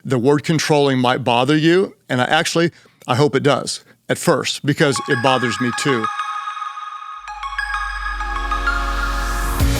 The word controlling might bother you, and I hope it does at first, because it bothers me too.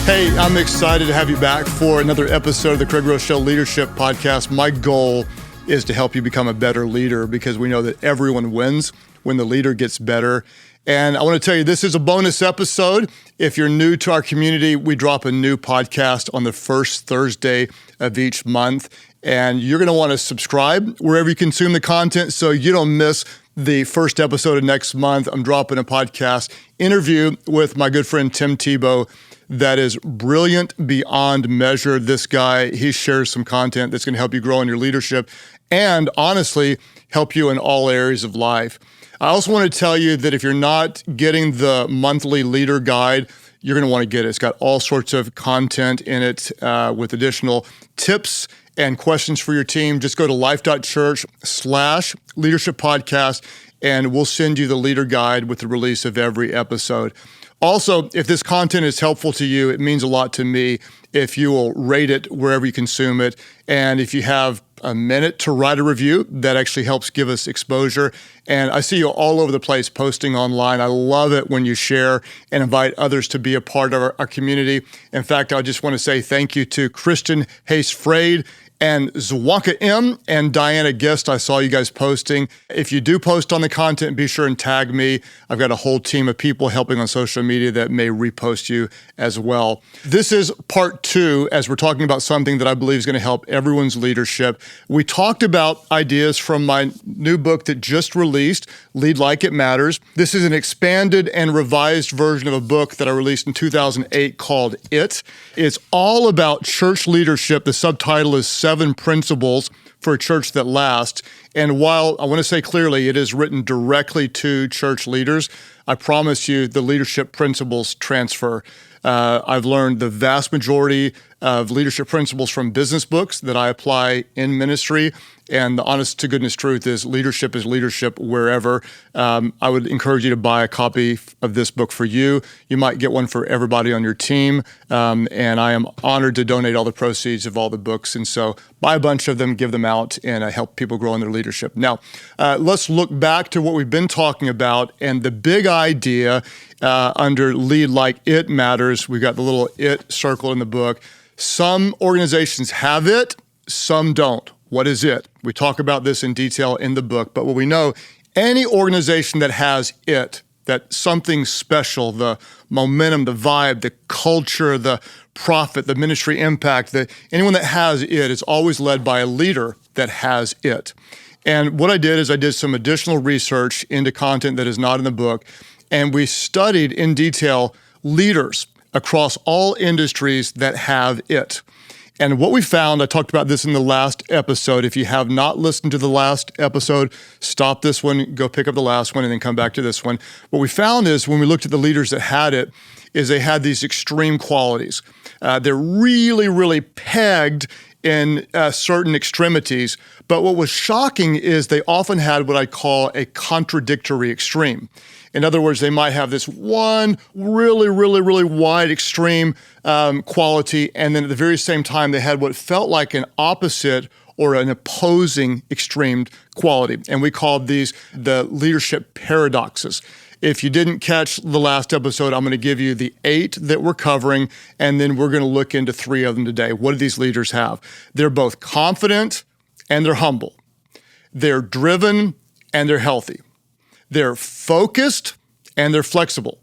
Hey, I'm excited to have you back for another episode of the Craig Groeschel Leadership Podcast. My goal is to help you become a better leader, because we know that everyone wins when the leader gets better. And I want to tell you, this is a bonus episode. If you're new to our community, we drop a new podcast on the first Thursday of each month. And you're going to want to subscribe wherever you consume the content so you don't miss the first episode of next month. I'm dropping a podcast interview with my good friend Tim Tebow that is brilliant beyond measure. This guy, he shares some content that's going to help you grow in your leadership and honestly help you in all areas of life. I also want to tell you that if you're not getting the monthly leader guide, you're going to want to get it. It's got all sorts of content in it with additional tips and questions for your team. Just go to Life.Church/leadership podcast, and we'll send you the leader guide with the release of every episode. Also, if this content is helpful to you, it means a lot to me if you will rate it wherever you consume it. And if you have a minute to write a review, that actually helps give us exposure. And I see you all over the place posting online. I love it when you share and invite others to be a part of our community. In fact, I just want to say thank you to Kristen Hayes-Frade and Zwanka M. and Diana Guest. I saw you guys posting. If you do post on the content, be sure and tag me. I've got a whole team of people helping on social media that may repost you as well. This is part 2, as we're talking about something that I believe is going to help everyone's leadership. We talked about ideas from my new book that just released, Lead Like It Matters. This is an expanded and revised version of a book that I released in 2008 called It. It's all about church leadership. The subtitle is 7 Principles for a Church That Lasts. And while I want to say clearly it is written directly to church leaders, I promise you the leadership principles transfer. I've learned the vast majority of leadership principles from business books that I apply in ministry. And the honest to goodness truth is leadership wherever. I would encourage you to buy a copy of this book for you. You might get one for everybody on your team. And I am honored to donate all the proceeds of all the books. And so buy a bunch of them, give them out, and help people grow in their leadership. Now, let's look back to what we've been talking about. And the big idea under Lead Like It Matters, we've got the little it circle in the book. Some organizations have it, some don't. What is it? We talk about this in detail in the book, but what we know, any organization that has it, that something special, the momentum, the vibe, the culture, the profit, the ministry impact, anyone that has it is always led by a leader that has it. And what I did is I did some additional research into content that is not in the book, and we studied in detail leaders across all industries that have it. And what we found, I talked about this in the last episode. If you have not listened to the last episode, stop this one, go pick up the last one, and then come back to this one. What we found is when we looked at the leaders that had it, is they had these extreme qualities. They're really, really pegged in certain extremities. But what was shocking is they often had what I call a contradictory extreme. In other words, they might have this one really, really, really wide extreme quality, and then at the very same time, they had what felt like an opposite or an opposing extreme quality. And we called these the leadership paradoxes. If you didn't catch the last episode, I'm going to give you the 8 that we're covering, and then we're going to look into 3 of them today. What do these leaders have? They're both confident and they're humble. They're driven and they're healthy. They're focused and they're flexible.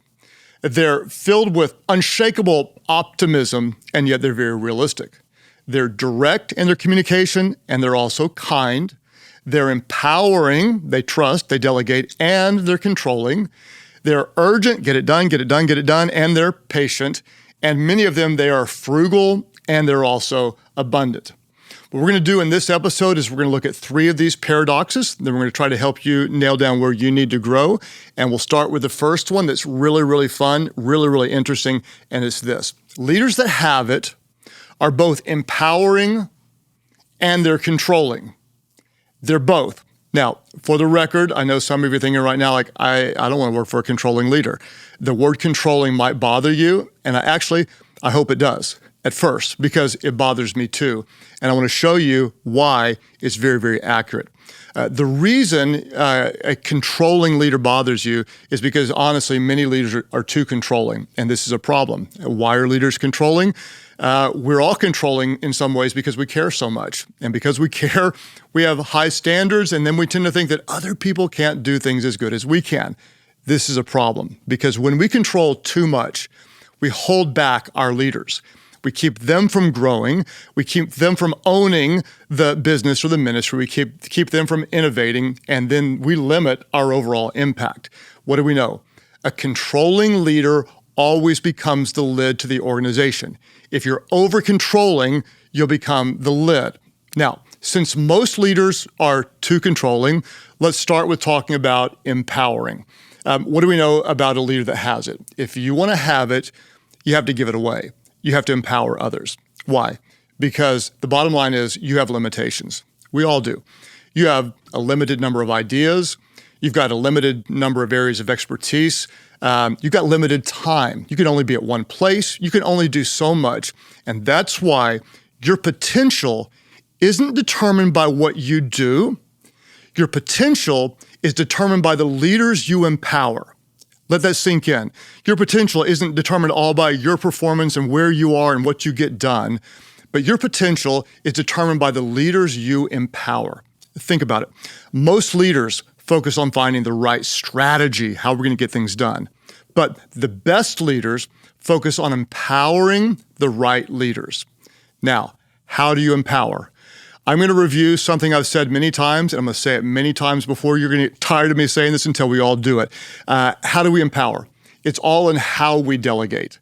They're filled with unshakable optimism, and yet they're very realistic. They're direct in their communication, and they're also kind. They're empowering, they trust, they delegate, and they're controlling. They're urgent, get it done, get it done, get it done, and they're patient. And many of them, they are frugal, and they're also abundant. What we're going to do in this episode is we're going to look at 3 of these paradoxes. Then we're going to try to help you nail down where you need to grow. And we'll start with the first one that's really, really fun, really, really interesting, and it's this. Leaders that have it are both empowering and they're controlling. They're both. Now, for the record, I know some of you are thinking right now, like, I don't want to work for a controlling leader. The word controlling might bother you, and I hope it does at first because it bothers me too. And I want to show you why it's very, very accurate. The reason a controlling leader bothers you is because, honestly, many leaders are too controlling, and this is a problem. Why are leaders controlling? We're all controlling in some ways because we care so much. And because we care, we have high standards, and then we tend to think that other people can't do things as good as we can. This is a problem because when we control too much, we hold back our leaders. We keep them from growing. We keep them from owning the business or the ministry. We keep them from innovating, and then we limit our overall impact. What do we know? A controlling leader always becomes the lid to the organization. If you're over-controlling, you'll become the lid. Now, since most leaders are too controlling, let's start with talking about empowering. What do we know about a leader that has it? If you want to have it, you have to give it away. You have to empower others. Why? Because the bottom line is you have limitations. We all do. You have a limited number of ideas. You've got a limited number of areas of expertise. You've got limited time. You can only be at one place. You can only do so much. And that's why your potential isn't determined by what you do. Your potential is determined by the leaders you empower. Let that sink in. Your potential isn't determined all by your performance and where you are and what you get done, but your potential is determined by the leaders you empower. Think about it. Most leaders focus on finding the right strategy, how we're going to get things done. But the best leaders focus on empowering the right leaders. Now, how do you empower? I'm going to review something I've said many times, and I'm going to say it many times before. You're going to get tired of me saying this until we all do it. How do we empower? It's all in how we delegate.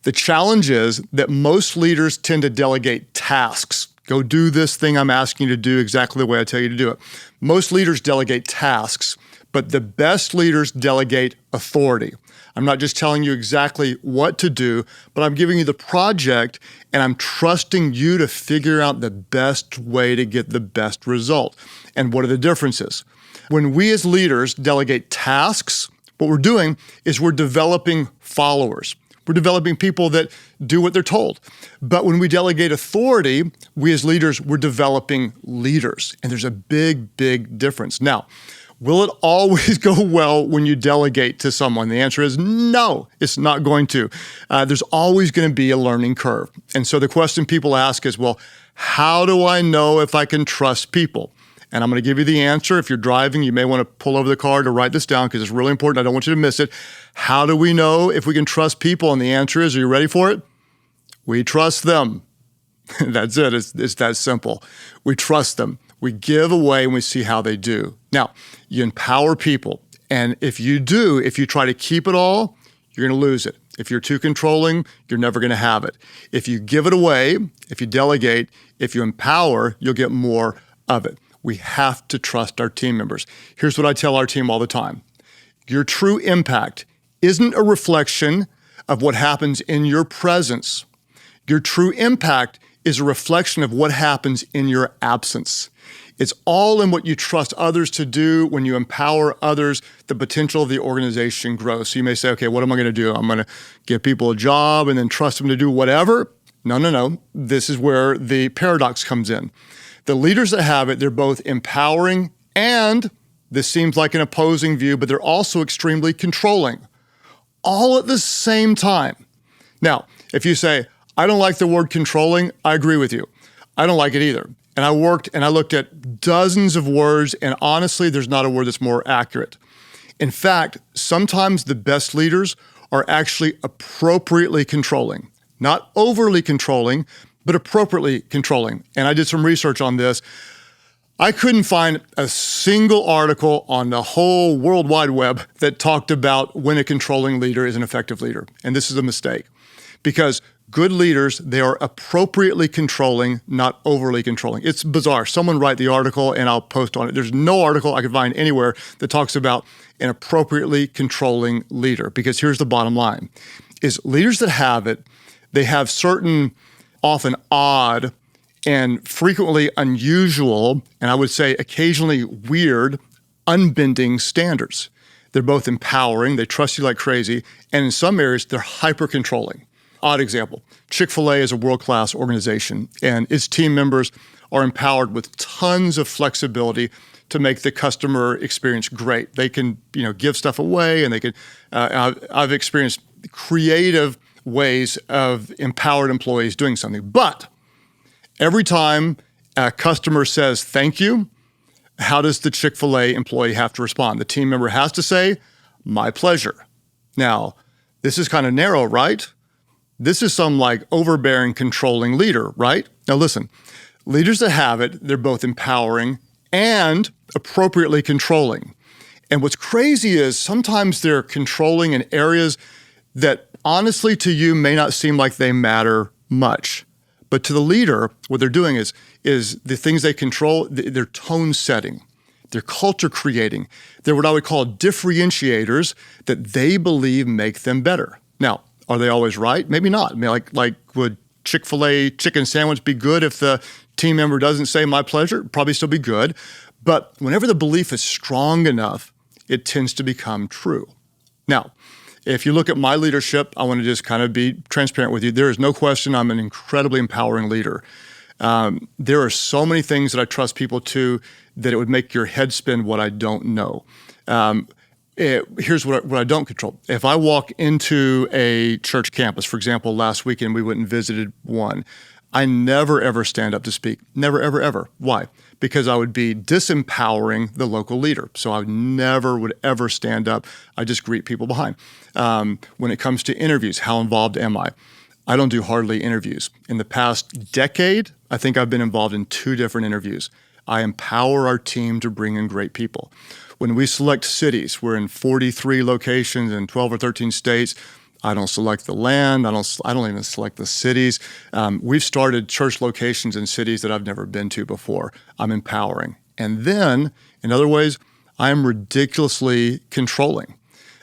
The challenge is that most leaders tend to delegate tasks. Go do this thing I'm asking you to do exactly the way I tell you to do it. Most leaders delegate tasks, but the best leaders delegate authority. I'm not just telling you exactly what to do, but I'm giving you the project and I'm trusting you to figure out the best way to get the best result. And what are the differences? When we as leaders delegate tasks, what we're doing is we're developing followers. We're developing people that do what they're told. But when we delegate authority, we as leaders, we're developing leaders. And there's a big, big difference. Now, will it always go well when you delegate to someone? The answer is no, it's not going to. There's always going to be a learning curve. And so the question people ask is, well, how do I know if I can trust people? And I'm going to give you the answer. If you're driving, you may want to pull over the car to write this down because it's really important. I don't want you to miss it. How do we know if we can trust people? And the answer is, are you ready for it? We trust them. That's it. It's that simple. We trust them. We give away and we see how they do. Now, you empower people. And if you try to keep it all, you're going to lose it. If you're too controlling, you're never going to have it. If you give it away, if you delegate, if you empower, you'll get more of it. We have to trust our team members. Here's what I tell our team all the time. Your true impact isn't a reflection of what happens in your presence. Your true impact is a reflection of what happens in your absence. It's all in what you trust others to do. When you empower others, the potential of the organization grows. So you may say, okay, what am I going to do? I'm going to give people a job and then trust them to do whatever? No. This is where the paradox comes in. The leaders that have it, they're both empowering and, this seems like an opposing view, but they're also extremely controlling, all at the same time. Now, if you say, I don't like the word controlling, I agree with you. I don't like it either. And I worked and I looked at dozens of words, and honestly, there's not a word that's more accurate. In fact, sometimes the best leaders are actually appropriately controlling, not overly controlling, but appropriately controlling. And I did some research on this. I couldn't find a single article on the whole World Wide Web that talked about when a controlling leader is an effective leader. And this is a mistake because good leaders, they are appropriately controlling, not overly controlling. It's bizarre. Someone write the article and I'll post on it. There's no article I could find anywhere that talks about an appropriately controlling leader, because here's the bottom line, is leaders that have it, they have certain often odd and frequently unusual, and I would say occasionally weird, unbending standards. They're both empowering, they trust you like crazy, and in some areas, they're hyper-controlling. odd example. Chick-fil-A is a world-class organization, and its team members are empowered with tons of flexibility to make the customer experience great. They can, give stuff away, and they can. I've experienced creative ways of empowered employees doing something. But every time a customer says thank you, how does the Chick-fil-A employee have to respond? The team member has to say, "My pleasure." Now, this is kind of narrow, right? This is some overbearing, controlling leader, right? Now listen, leaders that have it, they're both empowering and appropriately controlling. And what's crazy is sometimes they're controlling in areas that honestly to you may not seem like they matter much. But to the leader, what they're doing is the things they control, they're tone setting, they're culture creating. They're what I would call differentiators that they believe make them better. Now, are they always right? Maybe not. I mean, would Chick-fil-A chicken sandwich be good if the team member doesn't say "my pleasure"? Probably still be good. But whenever the belief is strong enough, it tends to become true. Now, if you look at my leadership, I want to just kind of be transparent with you. There is no question I'm an incredibly empowering leader. There are so many things that I trust people to that it would make your head spin what I don't know. Here's what I don't control. If I walk into a church campus, for example, last weekend we went and visited one, I never, ever stand up to speak. Never, ever, ever. Why? Because I would be disempowering the local leader. So I never would ever stand up. I just greet people behind. When it comes to interviews, how involved am I? I don't do hardly interviews. In the past decade, I think I've been involved in 2 different interviews. I empower our team to bring in great people. When we select cities, we're in 43 locations in 12 or 13 states. I don't select the land. I don't even select the cities. We've started church locations in cities that I've never been to before. I'm empowering. And then, in other ways, I am ridiculously controlling.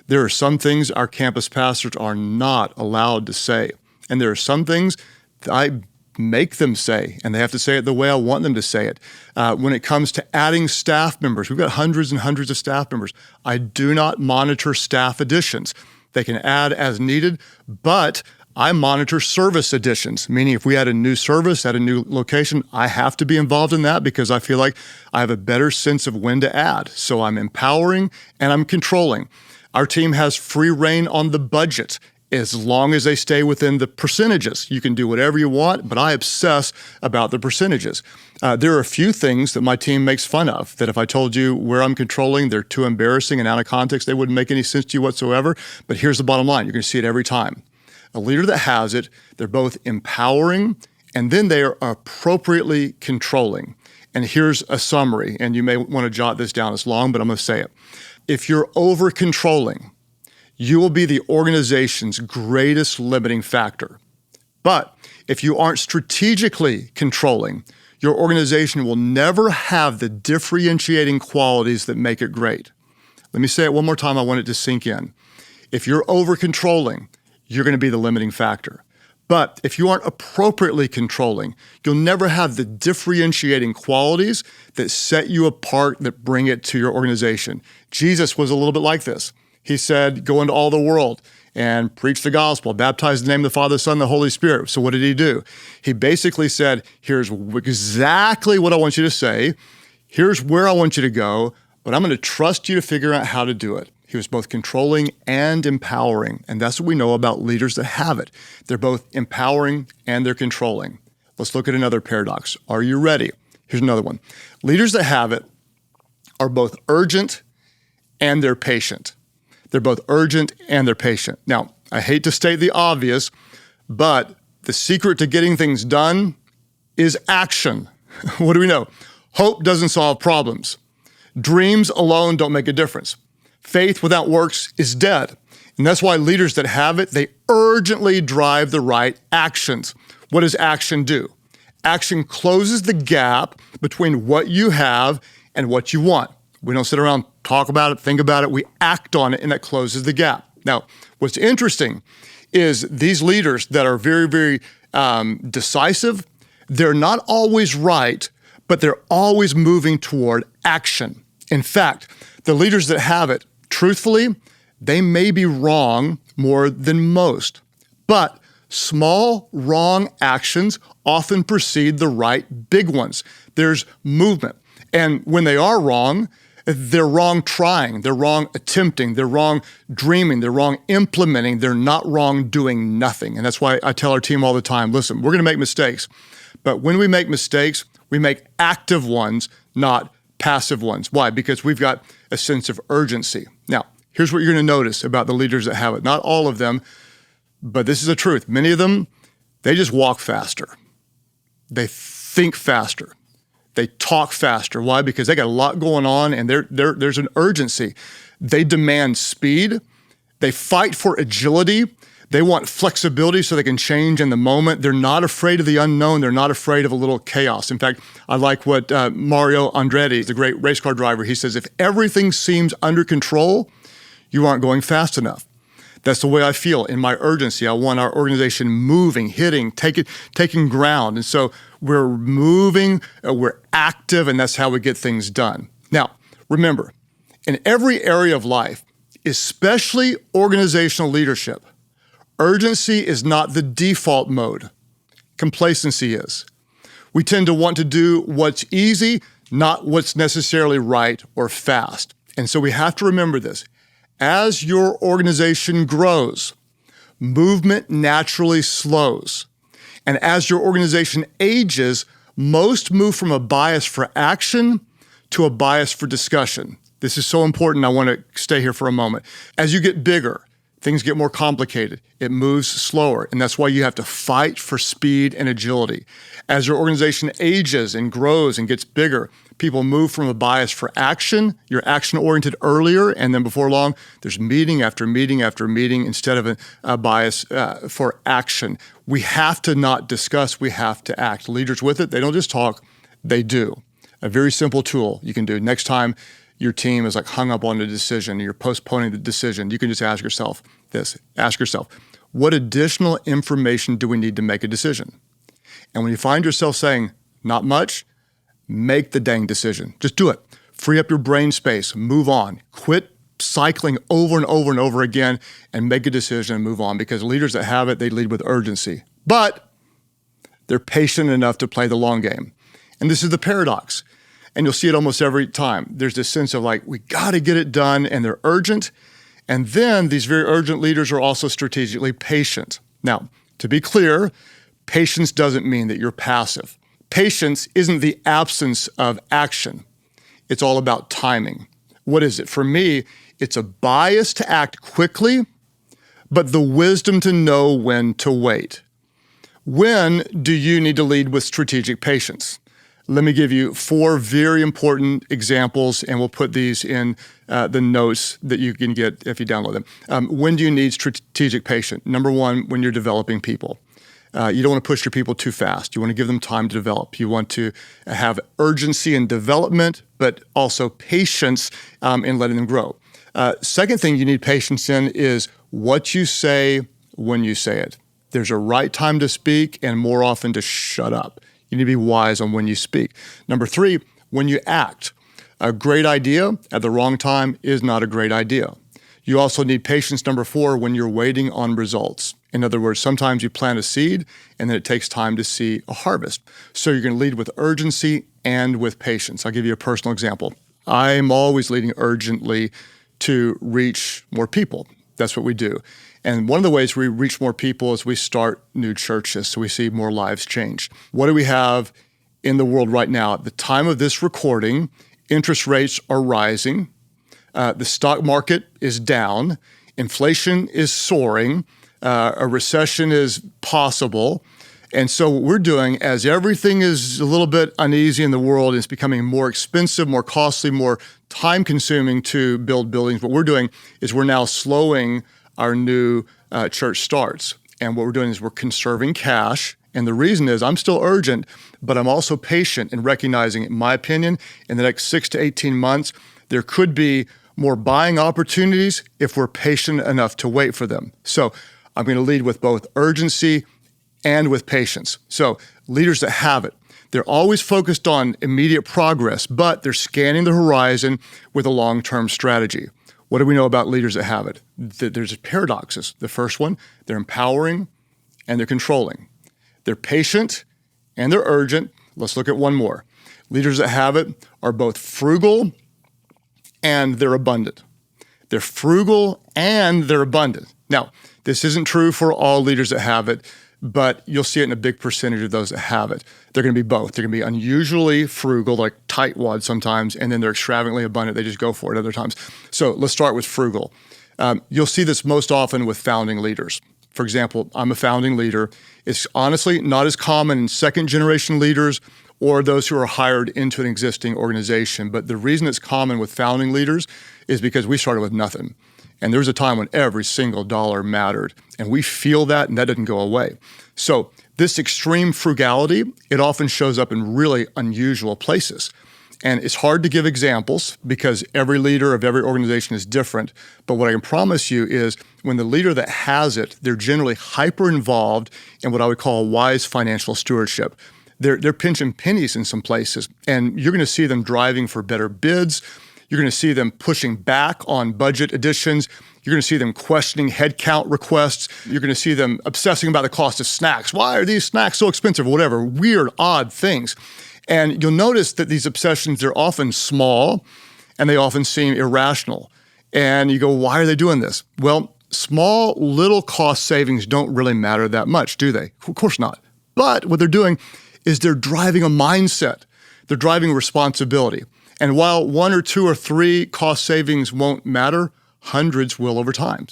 There are some things our campus pastors are not allowed to say. And there are some things that I make them say, and they have to say it the way I want them to say it. When it comes to adding staff members, we've got hundreds and hundreds of staff members. I do not monitor staff additions. They can add as needed, but I monitor service additions, meaning if we add a new service at a new location, I have to be involved in that because I feel like I have a better sense of when to add. So I'm empowering and I'm controlling. Our team has free reign on the budget as long as they stay within the percentages. You can do whatever you want, but I obsess about the percentages. There are a few things that my team makes fun of that if I told you where I'm controlling, they're too embarrassing and out of context, they wouldn't make any sense to you whatsoever. But here's the bottom line. You're going to see it every time. A leader that has it, they're both empowering and then they are appropriately controlling. And here's a summary, and you may want to jot this down. It's long, but I'm going to say it. If you're over-controlling, you will be the organization's greatest limiting factor. But if you aren't strategically controlling, your organization will never have the differentiating qualities that make it great. Let me say it one more time. I want it to sink in. If you're over-controlling, you're going to be the limiting factor. But if you aren't appropriately controlling, you'll never have the differentiating qualities that set you apart, that bring it to your organization. Jesus was a little bit like this. He said, go into all the world and preach the gospel, baptize in the name of the Father, Son, and the Holy Spirit. So what did he do? He basically said, here's exactly what I want you to say. Here's where I want you to go, but I'm going to trust you to figure out how to do it. He was both controlling and empowering. And that's what we know about leaders that have it. They're both empowering and they're controlling. Let's look at another paradox. Are you ready? Here's another one. Leaders that have it are both urgent and they're patient. They're both urgent and they're patient. Now, I hate to state the obvious, but the secret to getting things done is action. What do we know? Hope doesn't solve problems. Dreams alone don't make a difference. Faith without works is dead. And that's why leaders that have it, they urgently drive the right actions. What does action do? Action closes the gap between what you have and what you want. We don't sit around, talk about it, think about it. We act on it, and that closes the gap. Now, what's interesting is these leaders that are very, very decisive, they're not always right, but they're always moving toward action. In fact, the leaders that have it, truthfully, they may be wrong more than most, but Small, wrong actions often precede the right big ones. There's movement. And when they are wrong, they're wrong trying, they're wrong attempting, they're wrong dreaming, they're wrong implementing, they're not wrong doing nothing. And that's why I tell our team all the time, listen, we're going to make mistakes. But when we make mistakes, we make active ones, not passive ones. Why? Because we've got a sense of urgency. Now, here's what you're going to notice about the leaders that have it. Not all of them, but this is the truth. Many of them, they just walk faster. They think faster. They talk faster. Why? Because they got a lot going on and there's an urgency. They demand speed. They fight for agility. They want flexibility so they can change in the moment. They're not afraid of the unknown. They're not afraid of a little chaos. In fact, I like what Mario Andretti, the great race car driver, he says, if everything seems under control, you aren't going fast enough. That's the way I feel in my urgency. I want our organization moving, hitting, taking ground. And so we're moving, we're active, and that's how we get things done. Now, remember, in every area of life, especially organizational leadership, urgency is not the default mode. Complacency is. We tend to want to do what's easy, not what's necessarily right or fast. And so we have to remember this. As your organization grows, movement naturally slows. And as your organization ages, most move from a bias for action to a bias for discussion. This is so important. I want to stay here for a moment. As you get bigger, things get more complicated. It moves slower, and that's why you have to fight for speed and agility. As your organization ages and grows and gets bigger, people move from a bias for action. You're action-oriented earlier, and then before long, there's meeting after meeting after meeting instead of a bias for action. We have to not discuss, we have to act. Leaders with it, they don't just talk, they do. A very simple tool you can do. Next time your team is like hung up on a decision, you're postponing the decision, you can just ask yourself this. Ask yourself, what additional information do we need to make a decision? And when you find yourself saying, not much, make the dang decision. Just do it. Free up your brain space, move on. Quit cycling over and over and over again and make a decision and move on, because leaders that have it, they lead with urgency. But they're patient enough to play the long game. And this is the paradox. And you'll see it almost every time. There's this sense of like, we got to get it done, and they're urgent. And then these very urgent leaders are also strategically patient. Now, to be clear, patience doesn't mean that you're passive. Patience isn't the absence of action. It's all about timing. What is it? For me, it's a bias to act quickly, but the wisdom to know when to wait. When do you need to lead with strategic patience? Let me give you 4 very important examples, and we'll put these in the notes that you can get if you download them. When do you need strategic patience? Number 1, when you're developing people. You don't want to push your people too fast. You want to give them time to develop. You want to have urgency in development, but also patience in letting them grow. Second thing you need patience in is what you say when you say it. There's a right time to speak and more often to shut up. You need to be wise on when you speak. Number 3, when you act. A great idea at the wrong time is not a great idea. You also need patience, number 4, when you're waiting on results. In other words, sometimes you plant a seed and then it takes time to see a harvest. So you're going to lead with urgency and with patience. I'll give you a personal example. I'm always leading urgently to reach more people. That's what we do. And one of the ways we reach more people is we start new churches, so we see more lives change. What do we have in the world right now? At the time of this recording, interest rates are rising. The stock market is down. Inflation is soaring. A recession is possible. And so what we're doing, as everything is a little bit uneasy in the world, it's becoming more expensive, more costly, more time-consuming to build buildings. What we're doing is we're now slowing our new church starts. And what we're doing is we're conserving cash. And the reason is I'm still urgent, but I'm also patient in recognizing, in my opinion, in the next 6 to 18 months, there could be more buying opportunities if we're patient enough to wait for them. So I'm going to lead with both urgency and with patience. So leaders that have it, they're always focused on immediate progress, but they're scanning the horizon with a long-term strategy. What do we know about leaders that have it? There's paradoxes. The first one, they're empowering and they're controlling. They're patient and they're urgent. Let's look at one more. Leaders that have it are both frugal and they're abundant. They're frugal and they're abundant. Now, this isn't true for all leaders that have it, but you'll see it in a big percentage of those that have it. They're going to be both. They're going to be unusually frugal, like tightwad sometimes, and then they're extravagantly abundant. They just go for it other times. So let's start with frugal. You'll see this most often with founding leaders. For example, I'm a founding leader. It's honestly not as common in second-generation leaders or those who are hired into an existing organization. But the reason it's common with founding leaders is because we started with nothing. And there was a time when every single dollar mattered. And we feel that, and that didn't go away. So this extreme frugality, it often shows up in really unusual places. And it's hard to give examples because every leader of every organization is different. But what I can promise you is when the leader that has it, they're generally hyper-involved in what I would call wise financial stewardship. They're pinching pennies in some places, and you're going to see them driving for better bids. You're going to see them pushing back on budget additions. You're going to see them questioning headcount requests. You're going to see them obsessing about the cost of snacks. Why are these snacks so expensive? Whatever, weird, odd things. And you'll notice that these obsessions, they're often small and they often seem irrational. And you go, why are they doing this? Well, small, little cost savings don't really matter that much, do they? Of course not. But what they're doing is they're driving a mindset. They're driving responsibility. And while 1 or 2 or 3 cost savings won't matter, hundreds will over time.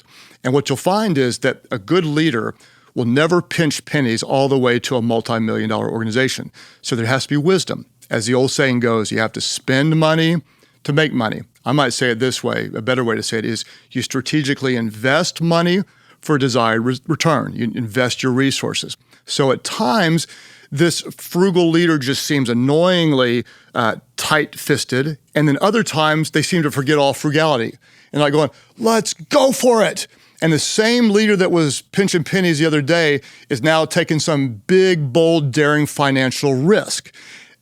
And what you'll find is that a good leader will never pinch pennies all the way to a multi-million-dollar organization. So there has to be wisdom. As the old saying goes, you have to spend money to make money. I might say it this way. A better way to say it is you strategically invest money for a desired return. You invest your resources. So at times, this frugal leader just seems annoyingly tight-fisted, and then other times they seem to forget all frugality. And like going, let's go for it. And the same leader that was pinching pennies the other day is now taking some big, bold, daring financial risk.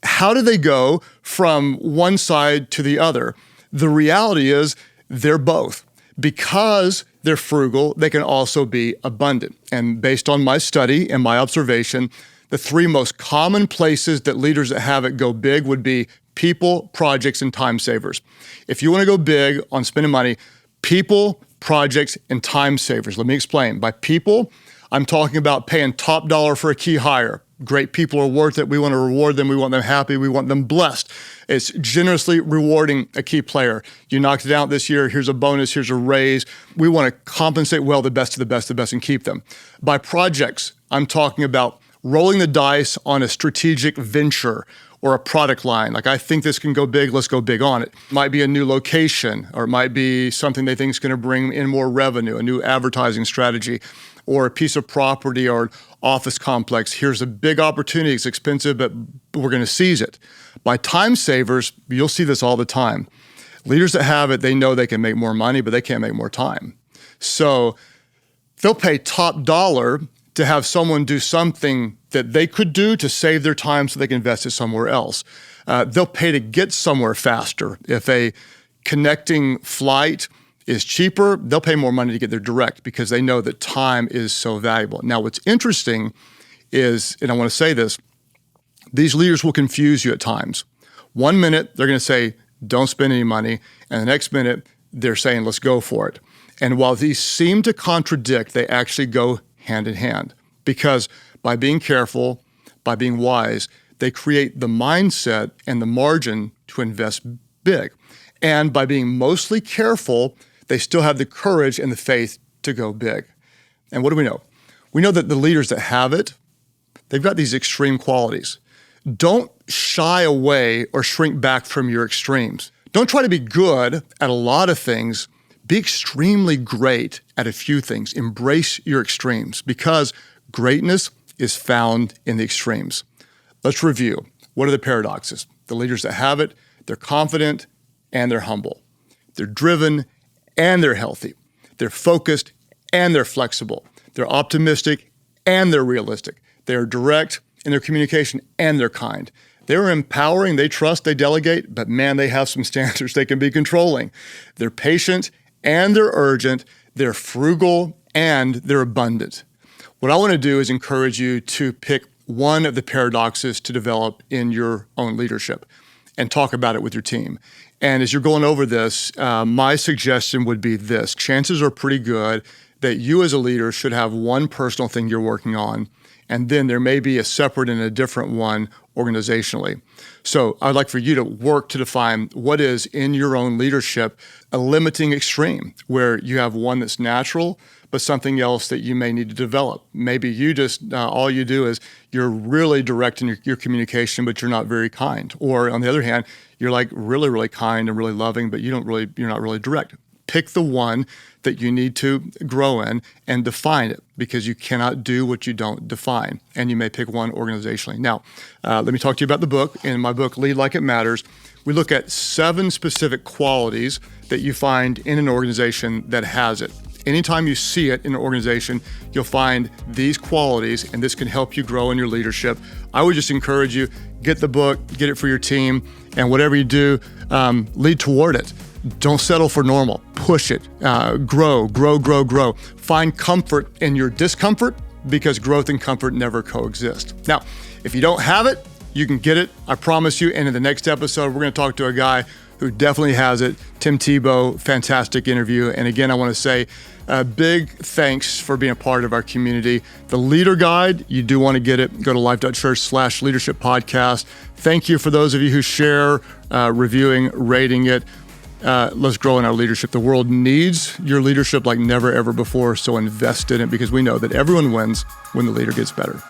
How do they go from one side to the other? The reality is they're both. Because they're frugal, they can also be abundant. And based on my study and my observation, the 3 most common places that leaders that have it go big would be people, projects, and time savers. If you want to go big on spending money, people, projects, and time savers. Let me explain. By people, I'm talking about paying top dollar for a key hire. Great people are worth it. We want to reward them. We want them happy. We want them blessed. It's generously rewarding a key player. You knocked it out this year. Here's a bonus. Here's a raise. We want to compensate well the best of the best of the best and keep them. By projects, I'm talking about rolling the dice on a strategic venture or a product line. Like, I think this can go big, let's go big on it. It might be a new location, or it might be something they think is going to bring in more revenue, a new advertising strategy, or a piece of property or an office complex. Here's a big opportunity, it's expensive, but we're going to seize it. By time savers, you'll see this all the time. Leaders that have it, they know they can make more money, but they can't make more time. So they'll pay top dollar to have someone do something that they could do to save their time so they can invest it somewhere else. They'll pay to get somewhere faster. If a connecting flight is cheaper, they'll pay more money to get there direct because they know that time is so valuable. Now, what's interesting is, and I want to say this, these leaders will confuse you at times. 1 minute, they're going to say, don't spend any money. And the next minute, they're saying, let's go for it. And while these seem to contradict, they actually go hand in hand, because by being careful, by being wise, they create the mindset and the margin to invest big. And by being mostly careful, they still have the courage and the faith to go big. And what do we know? We know that the leaders that have it, they've got these extreme qualities. Don't shy away or shrink back from your extremes. Don't try to be good at a lot of things. Be extremely great at a few things. Embrace your extremes, because greatness is found in the extremes. Let's review. What are the paradoxes? The leaders that have it, they're confident and they're humble. They're driven and they're healthy. They're focused and they're flexible. They're optimistic and they're realistic. They're direct in their communication and they're kind. They're empowering, they trust, they delegate, but man, they have some standards they can be controlling. They're patient and they're urgent, they're frugal, and they're abundant. What I want to do is encourage you to pick one of the paradoxes to develop in your own leadership and talk about it with your team. And as you're going over this, my suggestion would be this. Chances are pretty good that you as a leader should have one personal thing you're working on, and then there may be a separate and a different one organizationally. So I'd like for you to work to define what is in your own leadership a limiting extreme, where you have one that's natural, but something else that you may need to develop. Maybe you just, all you do is you're really direct in your communication, but you're not very kind. Or on the other hand, you're like really, really kind and really loving, but you're not really direct. Pick the one that you need to grow in and define it, because you cannot do what you don't define. And you may pick one organizationally. Now, let me talk to you about the book. In my book, Lead Like It Matters, we look at 7 specific qualities that you find in an organization that has it. Anytime you see it in an organization, you'll find these qualities, and this can help you grow in your leadership. I would just encourage you, get the book, get it for your team, and whatever you do, lead toward it. Don't settle for normal. Push it. Grow. Find comfort in your discomfort, because growth and comfort never coexist. Now, if you don't have it, you can get it. I promise you. And in the next episode, we're going to talk to a guy who definitely has it, Tim Tebow. Fantastic interview. And again, I want to say big thanks for being a part of our community. The Leader Guide, you do want to get it. Go to Life.Church/Leadership Podcast. Thank you for those of you who share, reviewing, rating it. Let's grow in our leadership. The world needs your leadership like never, ever before. So invest in it, because we know that everyone wins when the leader gets better.